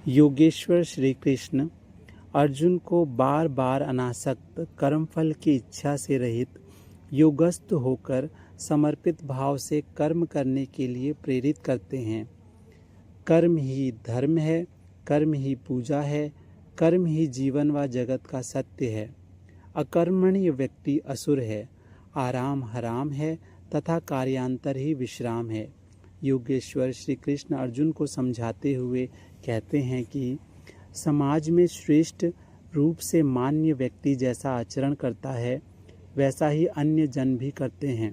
योगेश्वर श्री कृष्ण अर्जुन को बार बार अनासक्त कर्मफल की इच्छा से रहित योगस्थ होकर समर्पित भाव से कर्म करने के लिए प्रेरित करते हैं। कर्म ही धर्म है, कर्म ही पूजा है, कर्म ही जीवन व जगत का सत्य है। अकर्मण्य व्यक्ति असुर है, आराम हराम है तथा कार्यांतर ही विश्राम है। योगेश्वर श्री कृष्ण अर्जुन को समझाते हुए कहते हैं कि समाज में श्रेष्ठ रूप से मान्य व्यक्ति जैसा आचरण करता है वैसा ही अन्य जन भी करते हैं।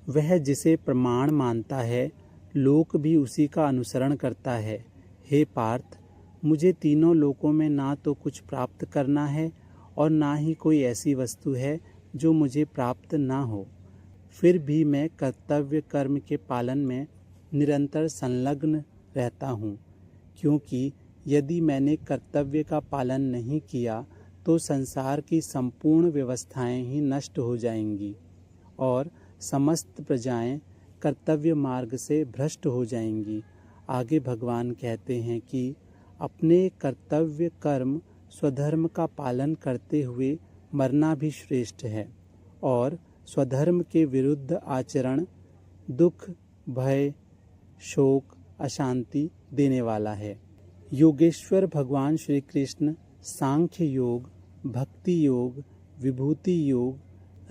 वह जिसे प्रमाण मानता है लोक भी उसी का अनुसरण करता है। हे पार्थ, मुझे तीनों लोकों में ना तो कुछ प्राप्त करना है और ना ही कोई ऐसी वस्तु है जो मुझे प्राप्त ना हो। फिर भी मैं कर्तव्य कर्म के पालन में निरंतर संलग्न रहता हूँ, क्योंकि यदि मैंने कर्तव्य का पालन नहीं किया तो संसार की संपूर्ण व्यवस्थाएं ही नष्ट हो जाएंगी और समस्त प्रजाएं कर्तव्य मार्ग से भ्रष्ट हो जाएंगी। आगे भगवान कहते हैं कि अपने कर्तव्य कर्म स्वधर्म का पालन करते हुए मरना भी श्रेष्ठ है और स्वधर्म के विरुद्ध आचरण दुख, भय, शोक, अशांति देने वाला है। योगेश्वर भगवान श्री कृष्ण सांख्य योग, भक्ति योग, विभूति योग,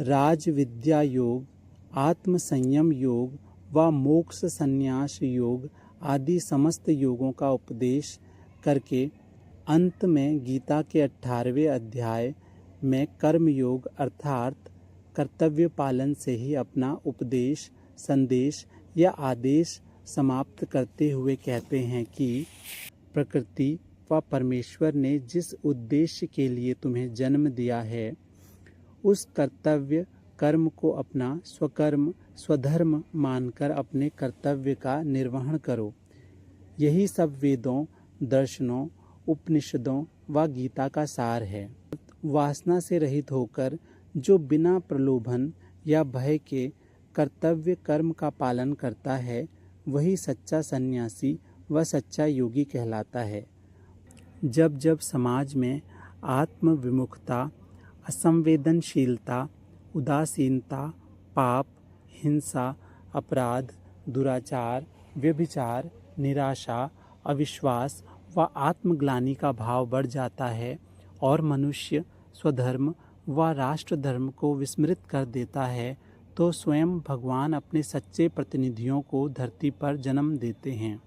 राज विद्या योग, आत्म संयम योग व मोक्ष संन्यास योग आदि समस्त योगों का उपदेश करके अंत में गीता के 18वें अध्याय में कर्म योग अर्थात कर्तव्य पालन से ही अपना उपदेश, संदेश या आदेश समाप्त करते हुए कहते हैं कि प्रकृति व परमेश्वर ने जिस उद्देश्य के लिए तुम्हें जन्म दिया है उस कर्तव्य कर्म को अपना स्वकर्म स्वधर्म मानकर अपने कर्तव्य का निर्वहन करो। यही सब वेदों, दर्शनों, उपनिषदों व गीता का सार है। वासना से रहित होकर जो बिना प्रलोभन या भय के कर्तव्य कर्म का पालन करता है वही सच्चा सन्यासी व सच्चा योगी कहलाता है। जब जब समाज में आत्म विमुखता, असंवेदनशीलता, उदासीनता, पाप, हिंसा, अपराध, दुराचार, व्यभिचार, निराशा, अविश्वास व आत्मग्लानि का भाव बढ़ जाता है और मनुष्य स्वधर्म व राष्ट्र धर्म को विस्मृत कर देता है तो स्वयं भगवान अपने सच्चे प्रतिनिधियों को धरती पर जन्म देते हैं।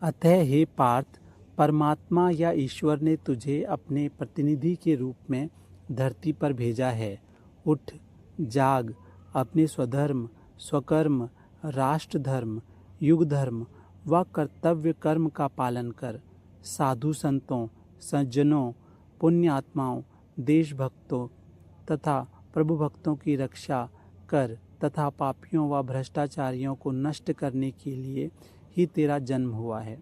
अतः हे पार्थ, परमात्मा या ईश्वर ने तुझे अपने प्रतिनिधि के रूप में धरती पर भेजा है। उठ, जाग, अपने स्वधर्म, स्वकर्म, राष्ट्र धर्म, युग धर्म व कर्तव्य कर्म का पालन कर। साधु संतों, सज्जनों, पुण्य आत्माओं, देशभक्तों तथा प्रभु भक्तों की रक्षा कर तथा पापियों व भ्रष्टाचारियों को नष्ट करने के लिए ही तेरा जन्म हुआ है।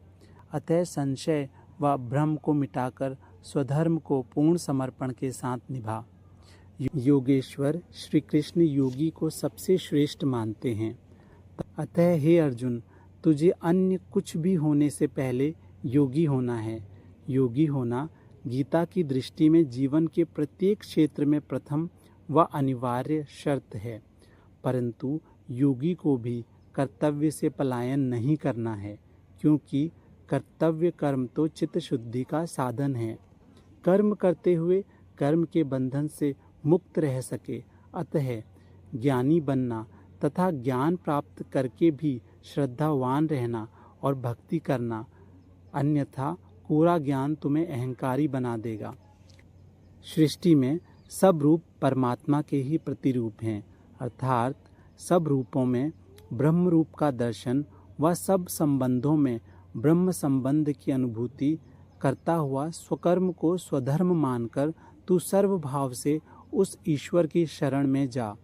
अतः संशय व भ्रम को मिटाकर स्वधर्म को पूर्ण समर्पण के साथ निभा। योगेश्वर श्री कृष्ण योगी को सबसे श्रेष्ठ मानते हैं। अतः हे अर्जुन, तुझे अन्य कुछ भी होने से पहले योगी होना है। योगी होना गीता की दृष्टि में जीवन के प्रत्येक क्षेत्र में प्रथम व अनिवार्य शर्त है। परंतु योगी को भी कर्तव्य से पलायन नहीं करना है, क्योंकि कर्तव्य कर्म तो चित्त शुद्धि का साधन है। कर्म करते हुए कर्म के बंधन से मुक्त रह सके। अतः ज्ञानी बनना तथा ज्ञान प्राप्त करके भी श्रद्धावान रहना और भक्ति करना, अन्यथा कोरा ज्ञान तुम्हें अहंकारी बना देगा। सृष्टि में सब रूप परमात्मा के ही प्रतिरूप हैं, अर्थात सब रूपों में ब्रह्म रूप का दर्शन व सब संबंधों में ब्रह्म संबंध की अनुभूति करता हुआ स्वकर्म को स्वधर्म मानकर तू सर्वभाव से उस ईश्वर की शरण में जा।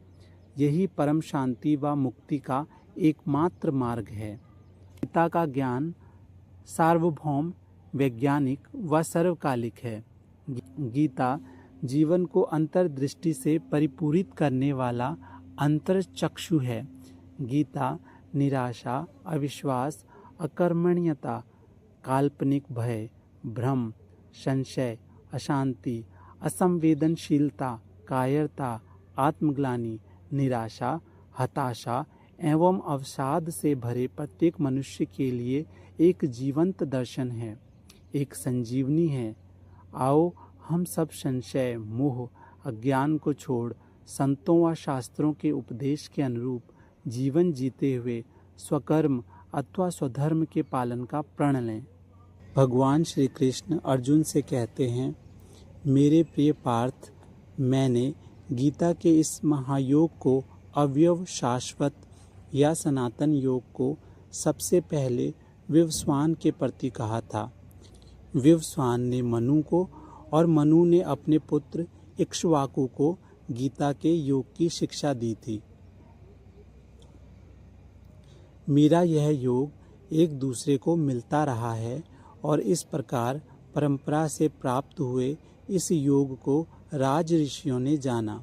यही परम शांति व मुक्ति का एकमात्र मार्ग है। गीता का ज्ञान सार्वभौम, वैज्ञानिक व सर्वकालिक है। गीता जीवन को अंतर्दृष्टि से परिपूरित करने वाला अंतरचक्षु है। गीता निराशा, अविश्वास, अकर्मण्यता, काल्पनिक भय, भ्रम, संशय, अशांति, असंवेदनशीलता, कायरता, आत्मग्लानि, निराशा, हताशा एवं अवसाद से भरे प्रत्येक मनुष्य के लिए एक जीवंत दर्शन है, एक संजीवनी है। आओ हम सब संशय, मोह, अज्ञान को छोड़ संतों व शास्त्रों के उपदेश के अनुरूप जीवन जीते हुए स्वकर्म अथवा स्वधर्म के पालन का प्रण लें। भगवान श्री कृष्ण अर्जुन से कहते हैं, मेरे प्रिय पार्थ, मैंने गीता के इस महायोग को अवयव, शाश्वत या सनातन योग को सबसे पहले विवस्वान के प्रति कहा था। विवस्वान ने मनु को और मनु ने अपने पुत्र इक्ष्वाकु को गीता के योग की शिक्षा दी थी। मेरा यह योग एक दूसरे को मिलता रहा है और इस प्रकार परंपरा से प्राप्त हुए इस योग को राज ऋषियों ने जाना।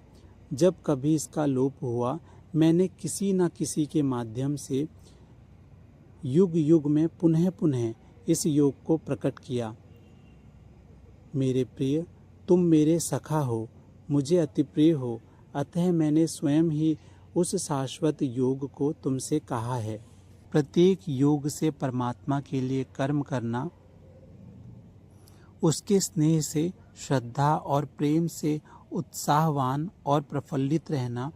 जब कभी इसका लोप हुआ, मैंने किसी न किसी के माध्यम से युग युग में पुनः पुनः इस योग को प्रकट किया। मेरे प्रिय, तुम मेरे सखा हो, मुझे अति प्रिय हो, अतः मैंने स्वयं ही उस शाश्वत योग को तुमसे कहा है। प्रत्येक योग से परमात्मा के लिए कर्म करना, उसके स्नेह से, श्रद्धा और प्रेम से उत्साहवान और प्रफुल्लित रहना,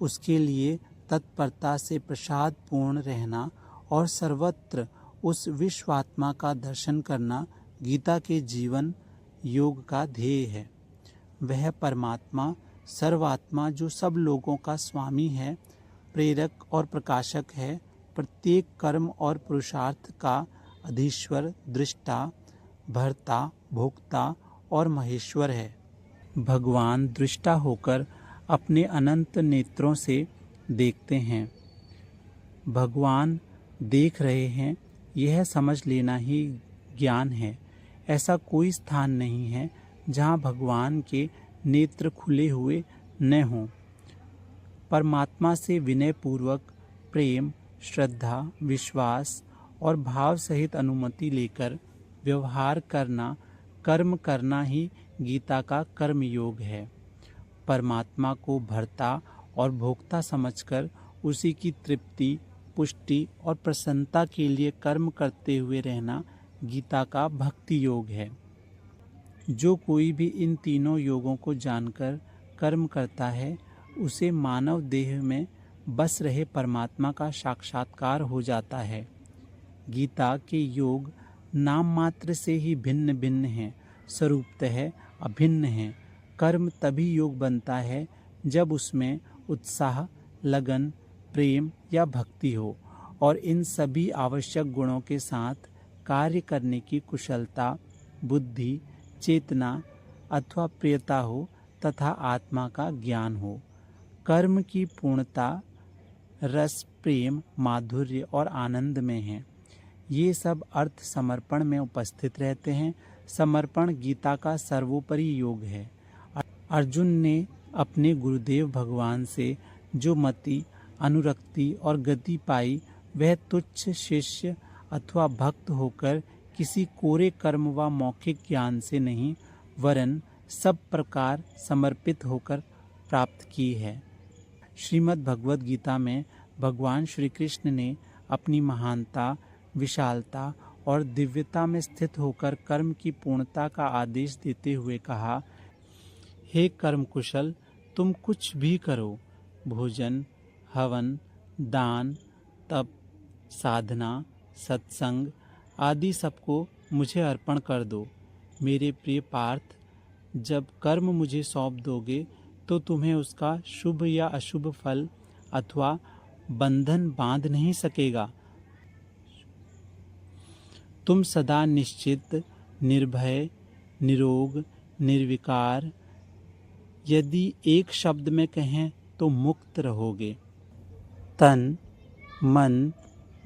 उसके लिए तत्परता से प्रसाद पूर्ण रहना और सर्वत्र उस विश्वात्मा का दर्शन करना गीता के जीवन योग का ध्येय है। वह परमात्मा, सर्वात्मा जो सब लोगों का स्वामी है, प्रेरक और प्रकाशक है, प्रत्येक कर्म और पुरुषार्थ का अधीश्वर, दृष्टा, भर्ता, भोक्ता और महेश्वर है। भगवान दृष्टा होकर अपने अनंत नेत्रों से देखते हैं। भगवान देख रहे हैं, यह समझ लेना ही ज्ञान है। ऐसा कोई स्थान नहीं है जहाँ भगवान के नेत्र खुले हुए न हों। परमात्मा से विनय पूर्वक प्रेम, श्रद्धा, विश्वास और भाव सहित अनुमति लेकर व्यवहार करना, कर्म करना ही गीता का कर्म योग है। परमात्मा को भर्ता और भोक्ता समझकर उसी की तृप्ति, पुष्टि और प्रसन्नता के लिए कर्म करते हुए रहना गीता का भक्ति योग है। जो कोई भी इन तीनों योगों को जानकर कर्म करता है, उसे मानव देह में बस रहे परमात्मा का साक्षात्कार हो जाता है। गीता के योग नाम मात्र से ही भिन्न भिन्न हैं, स्वरूपतः अभिन्न हैं। कर्म तभी योग बनता है जब उसमें उत्साह, लगन, प्रेम या भक्ति हो और इन सभी आवश्यक गुणों के साथ कार्य करने की कुशलता, बुद्धि, चेतना अथवा प्रियता हो तथा आत्मा का ज्ञान हो। कर्म की पूर्णता रस, प्रेम, माधुर्य और आनंद में है। ये सब अर्थ समर्पण में उपस्थित रहते हैं। समर्पण गीता का सर्वोपरि योग है। अर्जुन ने अपने गुरुदेव भगवान से जो मति, अनुरक्ति और गति पाई, वह तुच्छ शिष्य अथवा भक्त होकर किसी कोरे कर्म व मौखिक ज्ञान से नहीं, वरन सब प्रकार समर्पित होकर प्राप्त की है। श्रीमद् भगवद गीता में भगवान श्री कृष्ण ने अपनी महानता, विशालता और दिव्यता में स्थित होकर कर्म की पूर्णता का आदेश देते हुए कहा, हे कर्म कुशल, तुम कुछ भी करो, भोजन, हवन, दान, तप, साधना, सत्संग आदि सबको मुझे अर्पण कर दो। मेरे प्रिय पार्थ, जब कर्म मुझे सौंप दोगे तो तुम्हें उसका शुभ या अशुभ फल अथवा बंधन बांध नहीं सकेगा। तुम सदा निश्चित, निर्भय, निरोग, निर्विकार, यदि एक शब्द में कहें तो मुक्त रहोगे। तन, मन,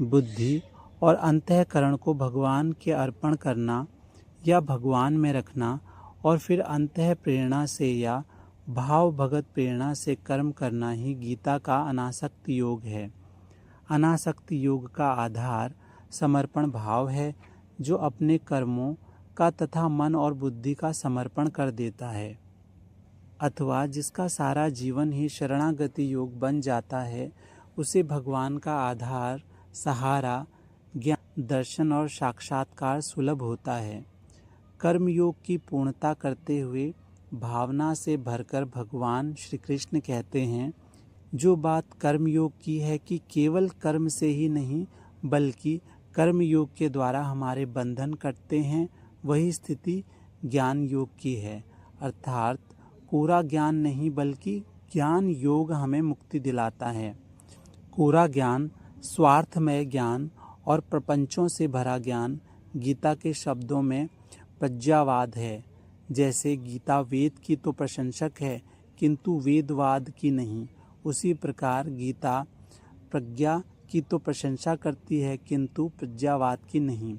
बुद्धि और अंतःकरण को भगवान के अर्पण करना या भगवान में रखना और फिर अंतः प्रेरणा से या भाव भगत प्रेरणा से कर्म करना ही गीता का अनासक्त योग है। अनासक्त योग का आधार समर्पण भाव है, जो अपने कर्मों का तथा मन और बुद्धि का समर्पण कर देता है, अथवा जिसका सारा जीवन ही शरणागति योग बन जाता है, उसे भगवान का आधार, सहारा, ज्ञान, दर्शन और साक्षात्कार सुलभ होता है। कर्मयोग की पूर्णता करते हुए भावना से भरकर भगवान श्री कृष्ण कहते हैं, जो बात कर्मयोग की है कि केवल कर्म से ही नहीं बल्कि कर्मयोग के द्वारा हमारे बंधन कटते हैं, वही स्थिति ज्ञान योग की है। अर्थात कोरा ज्ञान नहीं बल्कि ज्ञान योग हमें मुक्ति दिलाता है। कोरा ज्ञान, स्वार्थमय ज्ञान और प्रपंचों से भरा ज्ञान गीता के शब्दों में प्रज्ञावाद है। जैसे गीता वेद की तो प्रशंसक है किंतु वेदवाद की नहीं, उसी प्रकार गीता प्रज्ञा की तो प्रशंसा करती है किंतु प्रज्ञावाद की नहीं।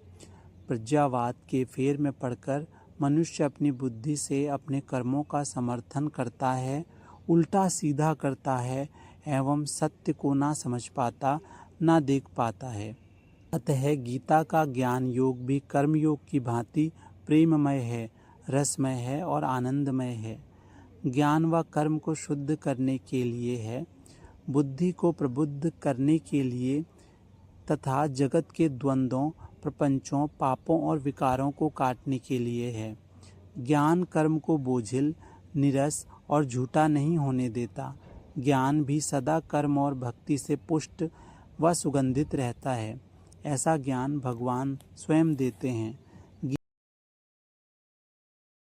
प्रज्ञावाद के फेर में पड़कर मनुष्य अपनी बुद्धि से अपने कर्मों का समर्थन करता है, उल्टा सीधा करता है एवं सत्य को ना समझ पाता, ना देख पाता है। अतः गीता का ज्ञान योग भी कर्म योग की भांति प्रेममय है, रसमय है और आनंदमय है। ज्ञान व कर्म को शुद्ध करने के लिए है, बुद्धि को प्रबुद्ध करने के लिए तथा जगत के द्वंद्वों, प्रपंचों, पापों और विकारों को काटने के लिए है। ज्ञान कर्म को बोझिल, नीरस और झूठा नहीं होने देता। ज्ञान भी सदा कर्म और भक्ति से पुष्ट व सुगंधित रहता है। ऐसा ज्ञान भगवान स्वयं देते हैं।